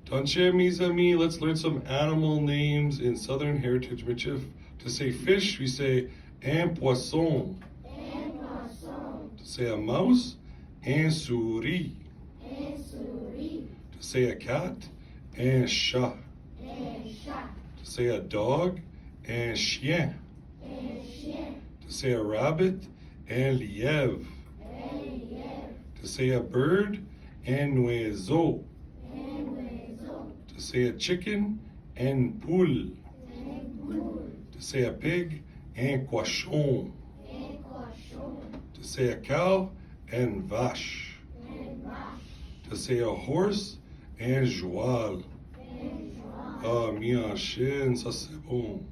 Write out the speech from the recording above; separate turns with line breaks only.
Tanche, mes amis, let's learn some animal names in Southern Heritage Michif. To say fish, we say un poisson.
Un poisson.
To say a mouse, un souris.
Un souris.
To say a cat, un chat.
Un chat.
To say a dog, un chien.
Un chien.
To say a rabbit, un lièvre.
Un lièvre.
To say a bird, un oiseau.
Un oiseau.
To say a chicken, un poule.
Un poule.
To say a pig, un cochon.
Un cochon.
To say a cow, un vache.
Un vache.
To say a horse, un joual.
Un joie.
Ah, mi en chien, ça c'est bon.